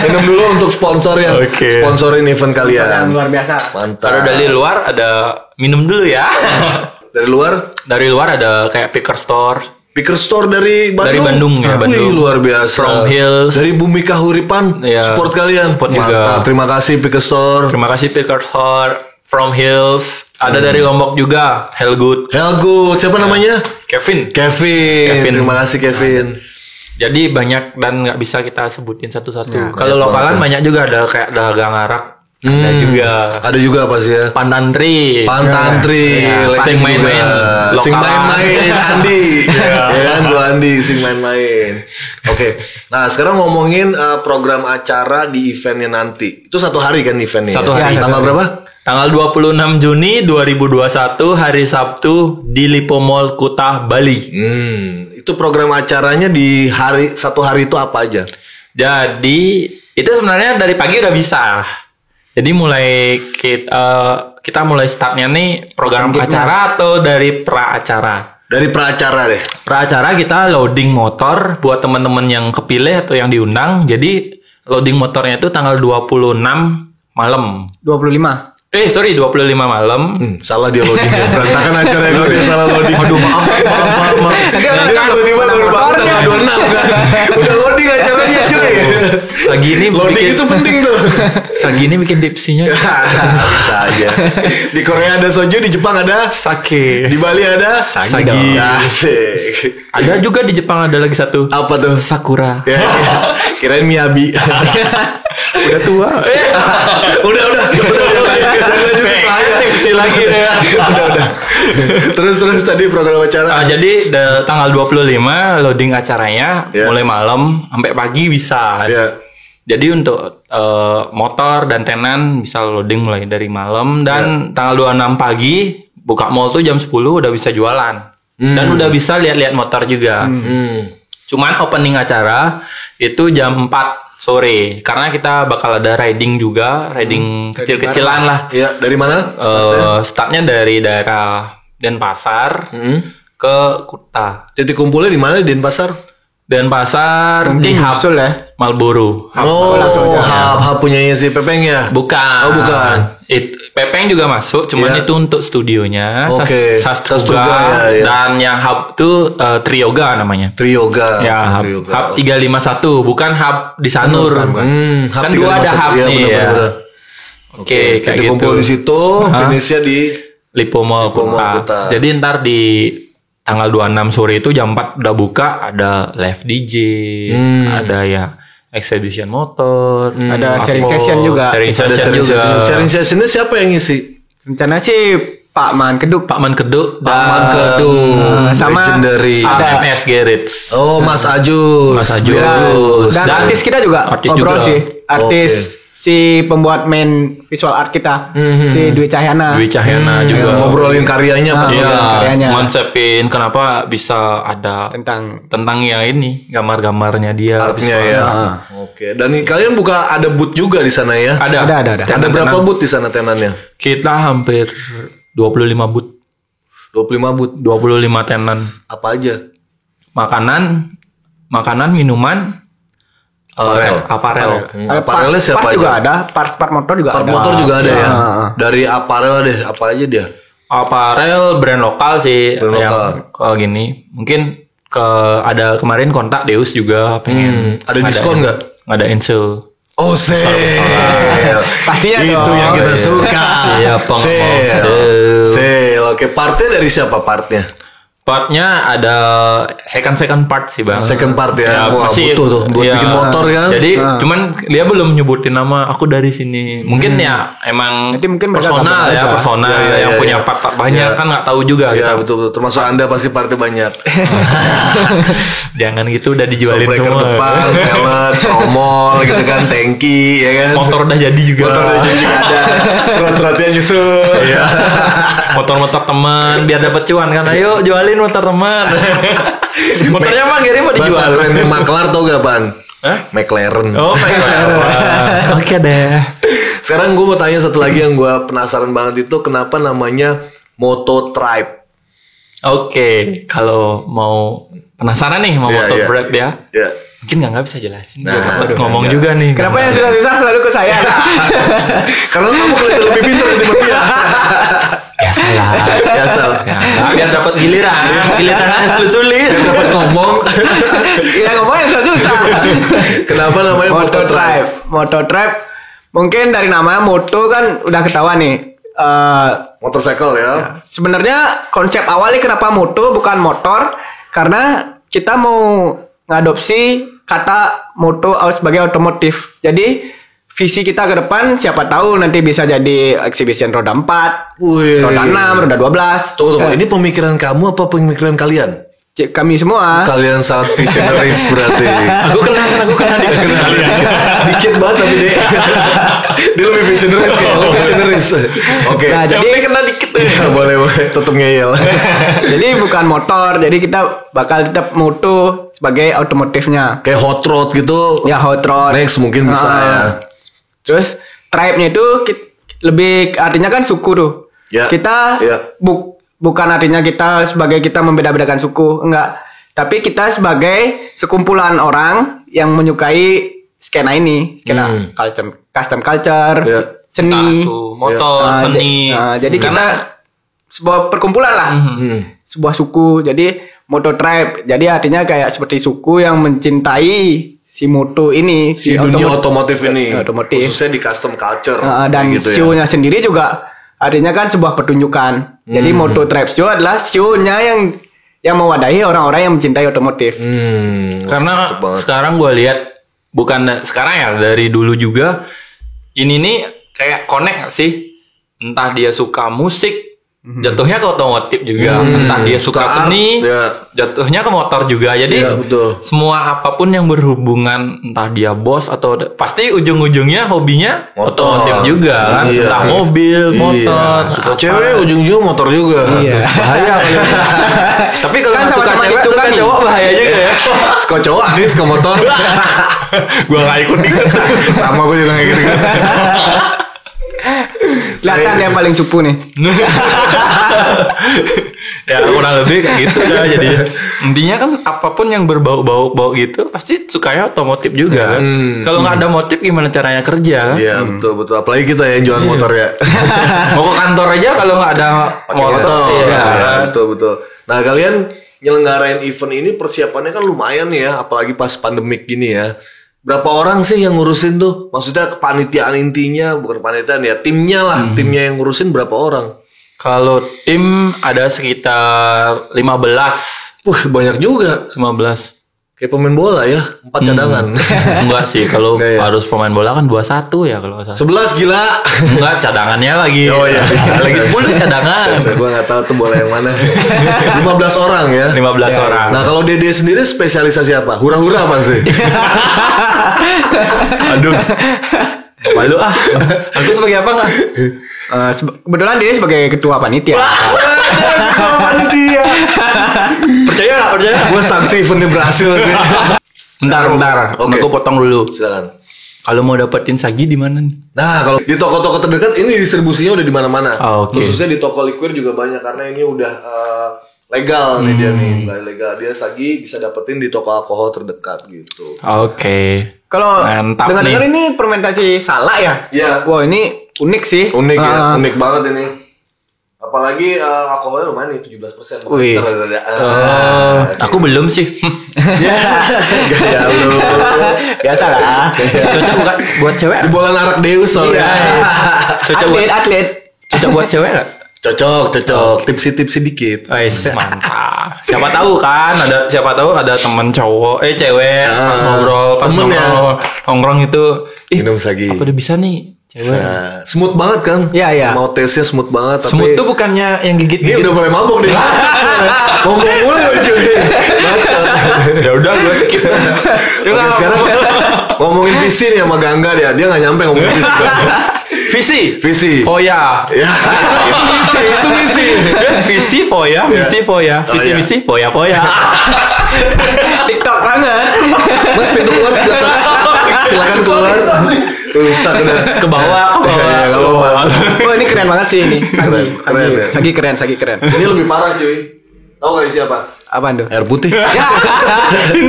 Minum dulu untuk sponsor yang Oke. sponsorin event yang kalian. luar biasa. Mantap. Kalau dari luar ada minum dulu ya. Dari luar, Dari luar ada kayak Picker Store. Picker Store dari Bandung. Dari Bandung, ya, Wih, Bandung. luar biasa. From Hills. Dari Bumi Kahuripan. Iya, Support kalian. support juga. Mantap. Terima kasih Picker Store. Terima kasih Picker Store, From Hills. Ada dari Lombok juga, Helgood. Helgo, siapa namanya? Kevin. Kevin. Terima kasih Kevin. Jadi banyak dan nggak bisa kita sebutin satu-satu. Kalau banyak lokalan banget. banyak juga ada kayak dagang arak. Ada juga Ada juga pasti ya. Pantantri. Pantantri, Ya, legend sing main-main juga. Sing lokalan. main-main Andi. Ya kan, lu Andi sing main-main. Oke. Nah, sekarang ngomongin program acara di eventnya nanti. Itu 1 hari kan eventnya? Satu ya? hari. Tanggal berapa? Tanggal 26 Juni 2021 hari Sabtu di Lipo Mall Kuta, Bali. Itu program acaranya di hari 1 hari itu apa aja? Jadi itu sebenarnya dari pagi udah bisa. Jadi mulai kita mulai startnya nih program acara atau dari pra acara? Dari pra-acara deh. Pra acara kita loading motor buat teman-teman yang kepilih atau yang diundang. Jadi loading motornya itu tanggal 26 malam. 25. 25 malam. Salah dia loadingnya. Berantakan acaranya kalau dia salah loading. Aduh, maaf. Dia tiba-tiba baru bangun tanggal 26 kan. Udah loading acaranya cuy. Segini Loading bikin itu penting tuh. segini bikin tipsinya Bisa aja. Di Korea ada soju, di Jepang ada, sake. di Bali ada Sagi. Asik. Ada juga di Jepang ada lagi satu. Apa tuh? Sakura. Ya, kirain Miyabi. Udah tua. udah jangan lanjutin aja. Tipsi lagi ya. Udah. Terus tadi program acara. Jadi tanggal 25 loading acaranya Ya. mulai malam sampai pagi bisa. Ya. Jadi untuk motor dan tenan bisa loading mulai dari malam dan tanggal 26 pagi buka mall tuh jam 10 udah bisa jualan. Dan udah bisa lihat-lihat motor juga. Cuman opening acara itu jam 4 sore karena kita bakal ada riding juga, riding kecil-kecilan lah. Iya, dari mana? Startnya dari daerah Denpasar ke Kuta. Titik kumpulnya di mana? Di Denpasar? Denpasar di hub Usul ya. Marlboro. hub punyanya si Pepeng ya? Bukan. Oh, bukan. Pepeng juga masuk, cuman Iya. itu untuk studionya, Oke. Sastruga, Sastruga, ya. dan yang hub tuh Trioga namanya. Trioga. Ya, hub 351, bukan hub di Sanur. hub Kan dua ada 351. hub Iya, nih ya. benar-benar. Oke, kayak Titik gitu. kumpul di situ, finishnya di Lipo Mall Lipo Mall Kuta. Kuta. Jadi ntar di tanggal 26 sore itu jam 4 udah buka, ada live DJ, ada ya exhibition motor, Ada sharing session juga. Sharing ada session juga. sharing sessionnya siapa yang ngisi? Rencana sih Pak Man Keduk. Pak Man Keduk Pak Man Kedung, sama legendary. ada- MS Garage. Oh, Mas Ajus. Mas Ajus. Bagus. Dan artis kita juga Artis ngobrol juga. sih. Artis si pembuat main visual art kita, si Dwi Cahyana. Dwi Cahyana juga. Ngobrolin karyanya pas Iya, karyanya. konsepin kenapa bisa ada Tentang ya ini gambar-gambarnya dia. artnya visual. ya. Oke. Dan kalian buka ada booth juga di sana ya? Ada. Ada berapa booth di sana tenannya? Kita hampir 25 booth, 25 booth. 25 tenan. Apa aja? Makanan, minuman, aparel. Aparelnya siapa Parts aja? juga ada, part motor juga Part ada. motor juga ada ya. Heeh. Dari aparel deh, apa aja dia? Aparel brand lokal sih Brand yang lokal. kayak gini. Mungkin ada kemarin kontak Deus juga pengen. Ada diskon nggak? Ngadain sale. Oh, sale. Pastinya Itu dong. yang kita suka. Siapa nggak mau Sale. sale? Sale. Oke, partnya dari siapa partnya? Partnya ada second part sih bang. Second part ya, Wah, masih butuh tuh buat bikin motor kan. Jadi cuman dia belum nyebutin nama aku dari sini. Mungkin ya emang mungkin personal ya, personal yang punya part banyak kan nggak tahu juga. Iya gitu. betul. Termasuk Anda pasti partnya banyak. Jangan gitu udah dijualin Shockbreaker semua. depan, velg, tromol gitu kan, tangki ya kan. Motor udah jadi juga. Motor udah jadi ada. Surat-suratnya nyusul. Iya. Motor-motor teman biar dapat cuan kan. Ayo jualin motor teman. Motornya mah Gary mau dijual. Bahasa keren McLaren tau gak Pan? Hah? McLaren. Oh, oke deh. Sekarang gue mau tanya satu lagi yang gue penasaran banget itu kenapa namanya Moto Tribe? Oke, kalau mau penasaran nih mau motor break dia. Iya. Mungkin nggak bisa jelasin. Ngomong juga nih. Kenapa yang susah-susah selalu ke saya? Karena kamu kelihatan lebih pintar dibanding dia. Ya salah. Ya, biar dapat giliran. Giliran sulit. Biar dapat ngomong. Iya ngomong yang susah. Kenapa namanya Moto Tribe? Moto Tribe. Mungkin dari namanya moto kan udah ketahuan nih. Motorcycle ya. Sebenarnya konsep awalnya kenapa moto bukan motor? Karena kita mau ngadopsi kata moto sebagai otomotif. Jadi visi kita ke depan siapa tahu nanti bisa jadi exhibition roda 4, roda 6, roda 12. Tunggu. Ini pemikiran kamu apa pemikiran kalian? Kami semua. Kalian sangat visionaris berarti. Aku kena dikit kalian. Dikit banget tapi dia lebih visionaris ya. Lebih visionaris. Oke. Nah, jadi kena dikit. Ya, boleh. Tutup ngeyel. Jadi bukan motor. Jadi kita bakal tetap moto sebagai otomotifnya. Kayak hot rod gitu. Ya hot rod. Next mungkin bisa ya. Terus tribe-nya itu lebih artinya kan suku tuh. Ya. Kita bukan artinya kita sebagai kita membeda-bedakan suku, enggak. Tapi kita sebagai sekumpulan orang yang menyukai skena ini, skena custom culture, seni, motor, seni. Jadi kita sebuah perkumpulan lah, sebuah suku. Jadi Moto Tribe. Jadi artinya kayak seperti suku yang mencintai si moto ini, si dunia otomotif ini, khususnya di custom culture. Dan gitu show-nya sendiri juga artinya kan sebuah pertunjukan. Jadi Moto Tribe Show adalah show-nya yang mewadahi orang-orang yang mencintai otomotif. Karena sekarang gue lihat bukan sekarang ya, dari dulu juga ini nih kayak connect gak sih? Entah dia suka musik, jatuhnya ke otomotif juga. Entah dia suka seni, jatuhnya ke motor juga. Jadi semua apapun yang berhubungan, entah dia bos atau pasti ujung-ujungnya hobinya otomotif juga kan. Entah mobil, motor. Suka cewek ujung-ujungnya motor juga. Bahaya. Tapi kalau kan suka cewek itu kan cowok bahaya juga ya. Suka cowok nih suka motor. Gua gak ikut. Sama gue juga kayak gitu kan. Kelihatan yang paling cupu nih. Ya kurang lebih kayak gitu dah. Jadi intinya kan apapun yang berbau-bau gitu pasti sukanya otomotif juga kan. Kalau nggak ada motif gimana caranya kerja kan? Iya betul. Apalagi kita yang jualan motor ya. Mau ke kantor aja kalau nggak ada motor. Ya, betul. Nah kalian nyelenggarain event ini persiapannya kan lumayan nih ya, apalagi pas pandemik gini ya. Berapa orang sih yang ngurusin tuh? Maksudnya kepanitiaan intinya, bukan kepanitiaan ya, timnya lah. Timnya yang ngurusin berapa orang? Kalau tim ada sekitar 15. Banyak juga. 15. Kayak pemain bola ya, 4 cadangan. Enggak sih, kalau harus pemain bola kan 21 ya kalau nggak salah. 11 gila. Enggak, cadangannya lagi. Oh iya, lagi 10 cadangan. Gue nggak tahu tuh bola yang mana. 15 orang ya. 15 orang. Nah kalau Dede sendiri spesialisasi apa? Hura-hura pasti. Aduh. Malu ah. Aku sebagai apa nggak? Kebetulan dia sebagai ketua panitia. Ketua panitia. Percaya nggak percaya? Gue sanksi eventnya berhasil. Bentar. Aku potong dulu. Silakan. Kalau mau dapetin sagi di mana nih? Nah, kalau di toko-toko terdekat ini distribusinya udah di mana-mana. Okay. Khususnya di toko liquor juga banyak karena ini udah legal nih dia nih, nggak legal. Dia sagi bisa dapetin di toko alkohol terdekat gitu. Oke. Kalau dengar-dengar ini fermentasi salak ya? Iya. Wah ini unik sih. Unik ya, unik banget ini. Apalagi alkoholnya lumayan nih 17%. Aku belum sih. Gaya lu. Biasa lah. Cocok bukan buat cewek? Di bola narak Deus soalnya. Cocok atlet. Cocok buat cewek nggak? Cocok. Tipsi-tipsi dikit. Mantap. Siapa tahu ada temen cowok, cewek pas nongkrong itu, minum sagi. Aku udah bisa nih. Cewek. Smooth banget kan? Iya. Mau tesnya smooth banget. Smooth tuh bukannya yang gigit. Ini udah mulai mabuk nih. Ngomong mulu cuy. Ya udah gue skip. Sekarang ngomongin visi nih sama Gangga dia nggak nyampe ngomongin visi. Visi. Foya. Ya. Itu visi. Visi foya. Visi foya. TikTok banget. Mas pintu keluar silakan keluar. Rusak udah ke bawah. Oh ini keren banget sih ini. Keren. Sagi keren. Ini lebih parah cuy. Tahu gak siapa? Apaan tuh? Air putih.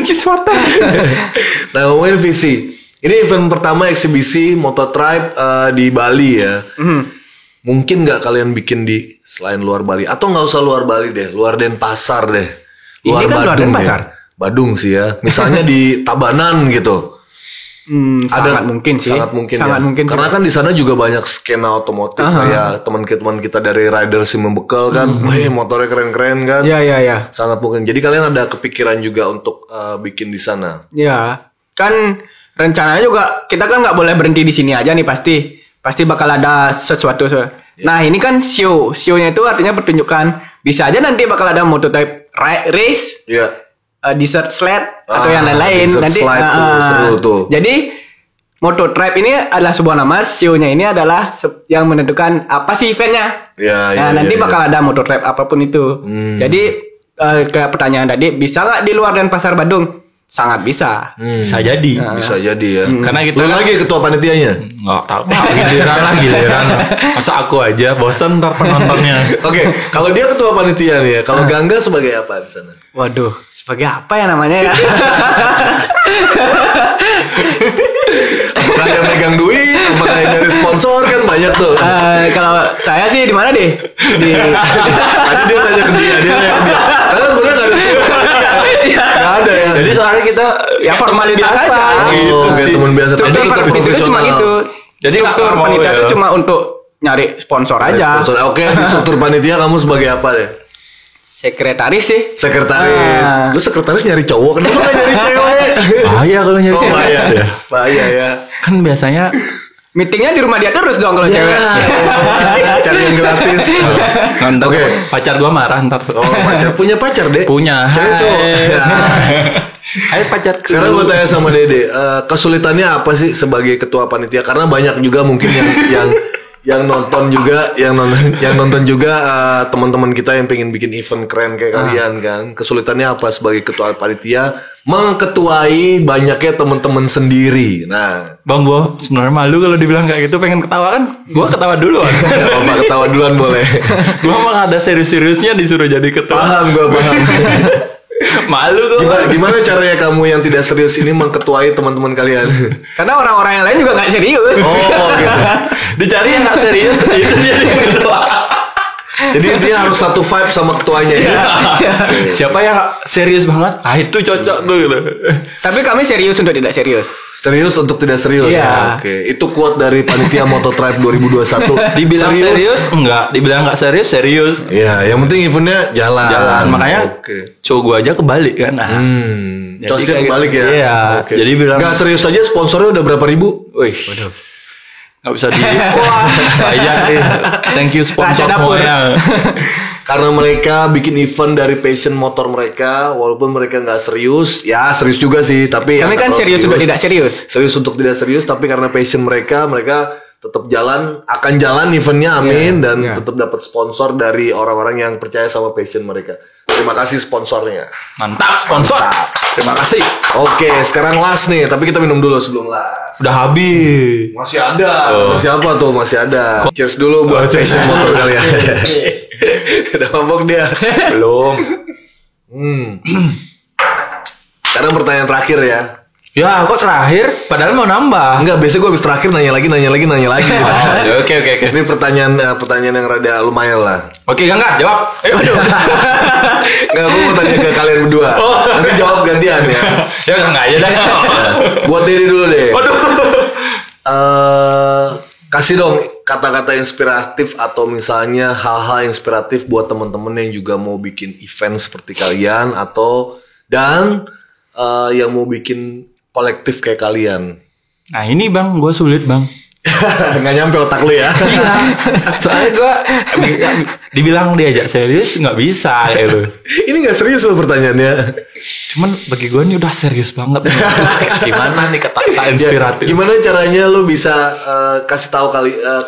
Sesuatu. Nah ngomongin visi. Ini event pertama eksibisi Mototribe di Bali ya. Mungkin nggak kalian bikin di selain luar Bali atau nggak usah luar Bali deh, luar Denpasar deh. Luar Badung ya. Badung sih ya. Misalnya di Tabanan gitu. Sangat mungkin sih. Sangat mungkin. Karena kan di sana juga banyak skena otomotif kayak teman kita dari Riders yang membekal kan, motornya keren-keren kan. Iya. Sangat mungkin. Jadi kalian ada kepikiran juga untuk bikin di sana. Iya. Kan rencananya juga kita kan nggak boleh berhenti di sini aja nih pasti bakal ada sesuatu. Nah ini kan show-nya itu artinya pertunjukan. Bisa aja nanti bakal ada Mototribe race. Iya. Dessert sled atau yang lain-lain nanti seru tuh. Jadi Mototribe ini adalah sebuah nama, show-nya ini adalah yang menentukan apa sih eventnya. Nanti bakal ada Mototribe apapun itu. Jadi ke pertanyaan tadi, bisa nggak di luar Denpasar Badung? Sangat bisa. Bisa jadi. Bisa jadi ya. Karena kita lagi ketua panitianya. Nggak tahu. Giliran. Masa aku aja bosan ntar penontonnya. Oke, kalau dia ketua panitia nih ya. Kalau Gangga sebagai apa di sana? Waduh, sebagai apa ya namanya ya? Apakah dia megang duit? Apakah dia dari sponsor? Kan banyak tuh. Kalau saya sih di mana deh? Tadi dia nanya ke dia. Karena sebenarnya nggak ada sponsor. Nggak ada ya. Jadi soalnya kita ya formalitas aja. Kayak teman biasa. Tapi tetap profesional. Cuma gitu. Jadi struktur panitia itu cuma untuk nyari sponsor aja. Oke, di struktur panitia kamu sebagai apa deh? Sekretaris sih. Sekretaris. Lu sekretaris nyari cowok, kenapa nggak nyari cewek? Bahaya kalau nyari cewek. Bahaya ya. Kan biasanya meetingnya di rumah dia terus dong kalau cewek. Cari yang gratis. Oke. Pacar gua marah ntar. Pacar. Punya pacar deh? Punya. Cewek cowok. Hai pacar. Sekarang gue tanya sama Dede, kesulitannya apa sih sebagai ketua panitia? Karena banyak juga mungkin yang nonton juga teman-teman kita yang pengen bikin event keren kayak kalian kan. Kesulitannya apa sebagai ketua panitia mengketuai banyaknya teman-teman sendiri? Nah, Bang, gua sebenarnya malu kalau dibilang kayak gitu, pengen ketawa kan. Gua ketawa duluan. Bapak ketawa duluan boleh. Gua mah ada serius-seriusnya disuruh jadi ketua. Paham. Malu gua. Gimana caranya kamu yang tidak serius ini mengketuai teman-teman kalian? Karena orang-orang yang lain juga nggak serius. Oh gitu. Dicari yang nggak serius itu jadi ketua. Jadi intinya harus satu vibe sama ketuanya ya. Siapa yang serius banget? Itu cocok tuh gitu. Tapi kami serius untuk tidak serius. Serius untuk tidak serius. Iya. Oke, itu quote dari panitia Mototribe 2021. Dibilang serius enggak, dibilang enggak serius. Iya, yang penting eventnya jalan. Makanya cowok gua aja kebalik kan. Cowoknya kebalik ya. Iya. Okay. Jadi bilang enggak serius aja, sponsornya udah berapa ribu? Wih. Waduh. Gak bisa di bayar deh. Thank you sponsor semuanya. Karena mereka bikin event dari passion motor mereka, walaupun mereka nggak serius, ya serius juga sih, tapi kami kan serius untuk tidak serius. Serius untuk tidak serius, tapi karena passion mereka tetap akan jalan eventnya, amin, dan tetap dapat sponsor dari orang-orang yang percaya sama passion mereka. Terima kasih sponsornya. Mantap sponsor. Terima kasih. Oke, sekarang last nih, tapi kita minum dulu sebelum last. Udah habis. Masih ada. Masih apa tuh? Masih ada. Cheers dulu buat passion motor kalian. Udah mabok dia. Belum. Sekarang pertanyaan terakhir ya. Ya, kok terakhir? Padahal mau nambah. Enggak, biasanya gue habis terakhir nanya lagi. Gitu. Oke. Ini pertanyaan yang rada lumayan lah. Oke, Gangga, jawab. Ayo. Enggak, gue mau tanya ke kalian berdua. Nanti jawab gantian ya. Ya Gangga aja dah. Buat Dede dulu deh. Waduh. Kasih dong kata-kata inspiratif atau misalnya hal-hal inspiratif buat teman-teman yang juga mau bikin event seperti kalian atau yang mau bikin kolektif kayak kalian? Nah ini bang, gue sulit bang. Nggak nyampe otak lu ya? Iya. Soalnya gue dibilang diajak serius nggak bisa gitu. Ini nggak serius loh pertanyaannya. Cuman bagi gue ini udah serius banget. Gimana nih kata-kata inspiratif? Ya, gimana caranya lu bisa kasih tahu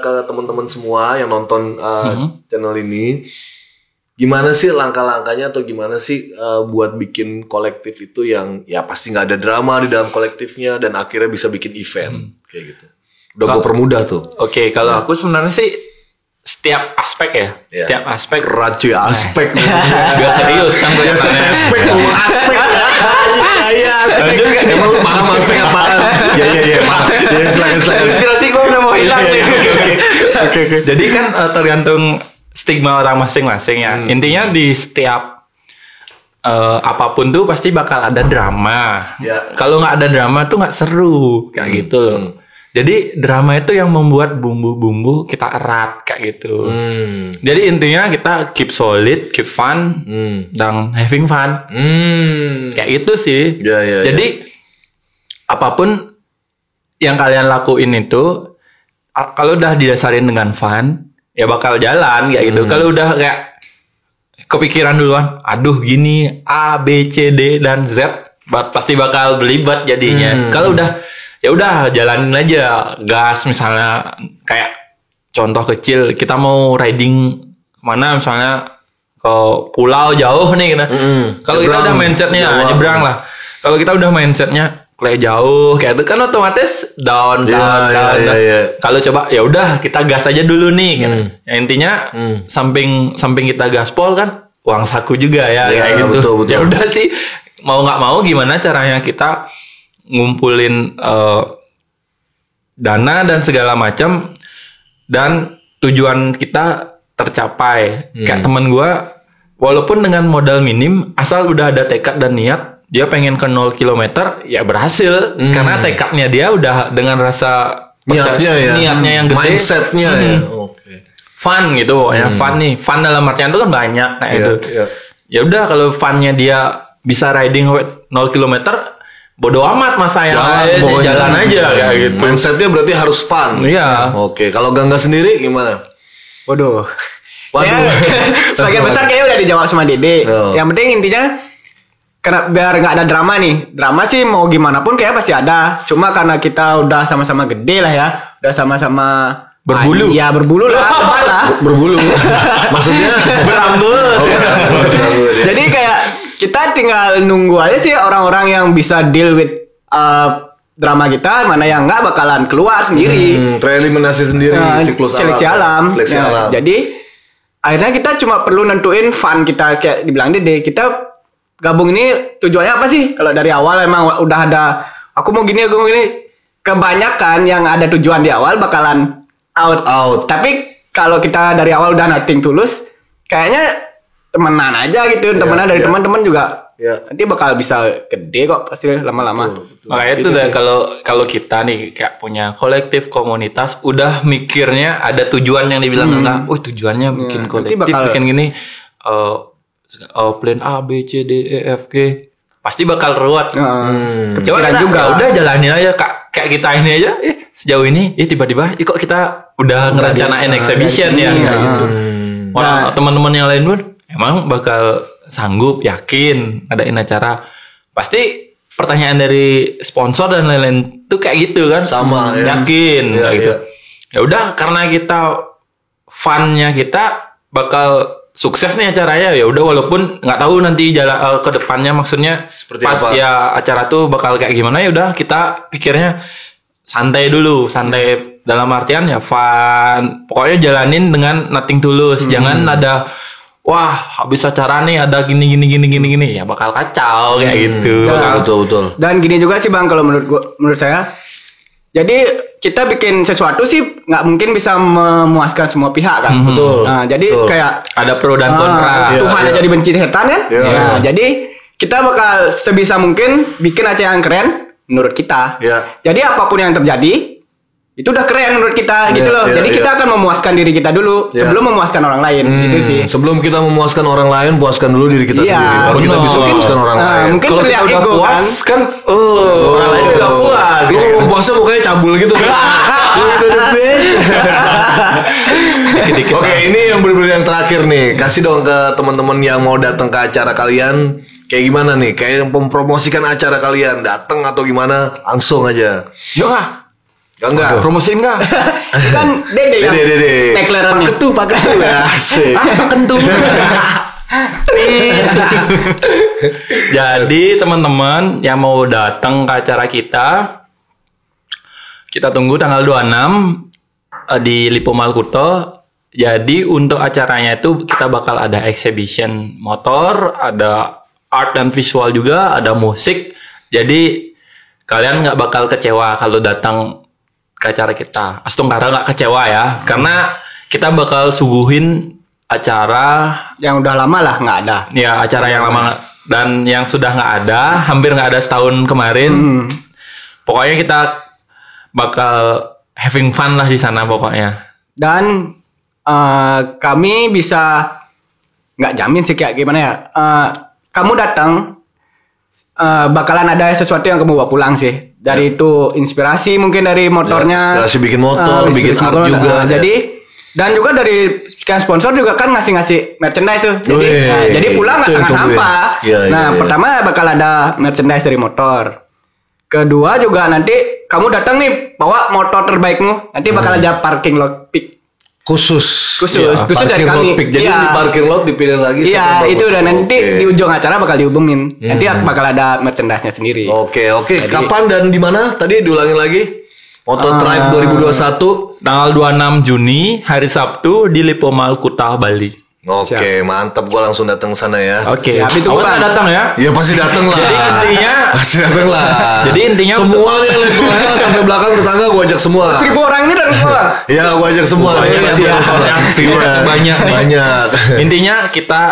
ke teman-teman semua yang nonton channel ini? Gimana sih langkah-langkahnya atau gimana sih buat bikin kolektif itu yang ya pasti nggak ada drama di dalam kolektifnya dan akhirnya bisa bikin event kayak gitu. Udah gue permudah tuh. Oke, kalau aku sebenarnya sih setiap aspek ya. Setiap aspek. Racu aspek. Gak serius kan gue tanya. Aspek ngomong aspek. Iya. Emang lu paham aspek apaan? Iya. Paham. Ya, silakan. Inspirasi gue udah mau hilang nih. Oke. Jadi kan tergantung stigma orang masing-masing ya. Intinya di setiap apapun tuh pasti bakal ada drama. Kalau nggak ada drama tuh nggak seru kayak gitu loh. Jadi drama itu yang membuat bumbu-bumbu kita erat kayak gitu. Jadi intinya kita keep solid, keep fun, dan having fun. Kayak gitu sih. Jadi apapun yang kalian lakuin itu, kalau udah didasarin dengan fun, ya bakal jalan kayak gitu. Kalau udah kayak kepikiran duluan, aduh gini A, B, C, D dan Z, pasti bakal belibet jadinya. Kalau udah ya udah jalanin aja, gas misalnya kayak contoh kecil kita mau riding kemana misalnya ke pulau jauh nih gitu. Kalau kita udah mindsetnya nyebrang lah. Kalau kita udah mindsetnya kayak jauh kayak itu kan otomatis down. Kalau coba ya udah kita gas aja dulu nih gitu. Ya, intinya samping kita gaspol kan uang saku juga ya kayak gitu. Betul. Ya udah sih mau nggak mau gimana caranya kita ngumpulin dana dan segala macam dan tujuan kita tercapai. Kayak temen gue walaupun dengan modal minim asal udah ada tekad dan niat dia pengen ke 0 km ya berhasil karena tekadnya dia udah dengan rasa niatnya yang gede, mindsetnya ya. Fun gitu pokoknya fun dalam artian itu kan banyak kayak itu. Ya udah kalau funnya dia bisa riding 0 km bodo amat mas saya jalan aja kayak gitu. Mindsetnya berarti harus fun. Iya. Oke, kalau Gangga sendiri gimana? Waduh. Sebagian besar kayaknya udah dijawab sama Dede. Yang penting intinya karena biar nggak ada drama nih. Drama sih mau gimana pun kayak pasti ada. Cuma karena kita udah sama-sama gede lah ya, udah sama-sama berbulu. Iya berbulu lah, tebal lah. Berbulu. Maksudnya berambut. Jadi kayak kita tinggal nunggu aja sih orang-orang yang bisa deal with drama kita, mana yang nggak bakalan keluar sendiri. Tereliminasi sendiri, siklus seleksi alam. Jadi akhirnya kita cuma perlu nentuin fun kita kayak dibilang Dede. Kita gabung ini tujuannya apa sih? Kalau dari awal emang udah ada aku mau gini. Kebanyakan yang ada tujuan di awal bakalan out. Tapi kalau kita dari awal udah nothing tulus, kayaknya temenan aja gitu, temenan dari teman-teman juga nanti bakal bisa gede kok pasti lama-lama. Makanya itu deh kalau kita nih kayak punya kolektif komunitas udah mikirnya ada tujuan yang dibilang enggak, tujuannya bikin kolektif bikin gini plan A B C D E F G pasti bakal ruwet. Coba kita juga udah jalanin aja kayak kita ini aja sejauh ini tiba-tiba kok kita udah ngerencanain exhibition ya gitu. Orang teman-teman yang lain pun emang bakal sanggup, yakin ngadain acara. Pasti pertanyaan dari sponsor dan lain-lain tuh kayak gitu kan. Sama yakin kayak gitu. Ya udah karena kita funnya kita bakal sukses nih acaranya. Ya udah walaupun nggak tahu nanti jalan ke depannya maksudnya seperti pas apa? Ya acara tuh bakal kayak gimana ya udah kita pikirnya santai dulu, santai dalam artian ya fun. Pokoknya jalanin dengan nothing tulus. Jangan ada wah habis acara nih ada gini ya bakal kacau kayak gitu. Betul. Dan gini juga sih Bang kalau menurut saya. Jadi kita bikin sesuatu sih nggak mungkin bisa memuaskan semua pihak kan. Betul. Nah, jadi kayak ada pro dan kontra. Tuhan aja dibenci setan kan. Nah, jadi kita bakal sebisa mungkin bikin acara yang keren menurut kita. Jadi apapun yang terjadi itu udah keren menurut kita gitu loh. Jadi kita akan memuaskan diri kita dulu sebelum memuaskan orang lain gitu sih. Sebelum kita memuaskan orang lain, puaskan dulu diri kita sendiri. Baru kita bisa memuaskan orang lain. Mungkin kalau kita udah puas kan orang lain udah puas. Lu ngomong puasa mukanya cabul gitu kan. Oke, ini yang bener-bener yang terakhir nih. Kasih dong ke teman-teman yang mau datang ke acara kalian. Kayak gimana nih? Kayak mempromosikan acara kalian. Datang atau gimana? Langsung aja. Yuk ah. Enggak. Promosiin enggak? Kan Dede yang deklarasi. Pak Ketu ya. Asik. Pak Ketu. Jadi teman-teman yang mau datang ke acara kita tunggu tanggal 26 di Lipo Malkuto. Jadi untuk acaranya itu kita bakal ada exhibition motor, ada art dan visual juga, ada musik. Jadi kalian nggak bakal kecewa kalau datang ke acara kita. Astungkara nggak kecewa ya, karena kita bakal suguhin acara yang udah lama lah nggak ada. Ya, acara yang lama dan yang sudah nggak ada, hampir nggak ada setahun kemarin. Pokoknya kita bakal having fun lah di sana pokoknya. Dan kami bisa nggak jamin sih kayak gimana ya. Kamu datang bakalan ada sesuatu yang kamu bawa pulang sih. Dari itu inspirasi mungkin dari motornya. Inspirasi bikin motor, bikin art juga. Jadi dan juga dari sekian sponsor juga kan ngasih merchandise tuh. Jadi pulang nggak akan hampa. Pertama bakal ada merchandise dari motor. Kedua juga nanti kamu datang nih bawa motor terbaikmu. Nanti bakal ada parking lot pick. Khusus dari kami. Jadi di parking lot dipilih lagi. Iya, itu udah nanti di ujung acara bakal dihubungin. Nanti bakal ada merchandise-nya sendiri. Oke. Jadi, kapan dan di mana? Tadi diulangin lagi. Moto Tribe 2021 tanggal 26 Juni hari Sabtu di Lipo Malkuta, Bali. Oke, mantap. Gua langsung datang sana ya. Oke. Awas nggak datang ya? Ya pasti datang lah. Jadi intinya pasti datang lah. Jadi intinya semua nih elektroniknya sampai belakang tetangga gua ajak semua. 1000 orang ini dari luar. Iya, gua ajak semua. Banyak nih. Banyak. Intinya kita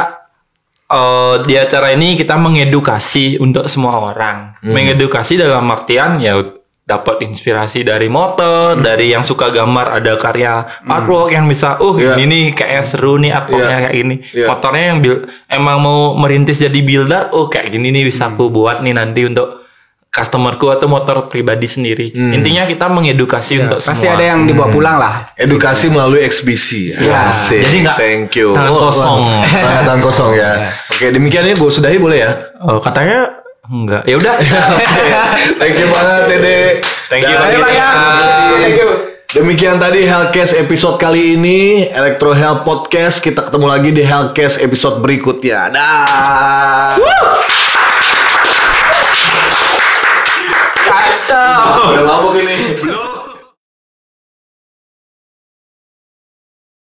di acara ini kita mengedukasi untuk semua orang. Mengedukasi dalam artian ya dapat inspirasi dari motor, dari yang suka gambar ada karya artwork yang bisa, ini nih kayak seru nih artworknya kayak gini. Motornya yang emang mau merintis jadi builder, kayak gini nih bisa aku buat nih nanti untuk customerku atau motor pribadi sendiri. Intinya kita mengedukasi untuk pasti semua. Pasti ada yang dibawa pulang lah. Edukasi melalui eksibisi. Asik. Jadi nggak thank you. Tangan kosong. Tangan kosong ya. Oke, demikian ya gue sudahi boleh ya? Katanya enggak. Ya udah. Thank you banget Dede. Thank you. Thank you. Demikian tadi Hellcast episode kali ini, Electro Health Podcast. Kita ketemu lagi di Hellcast episode berikutnya. Dah. Kacau. Udah mabuk ini.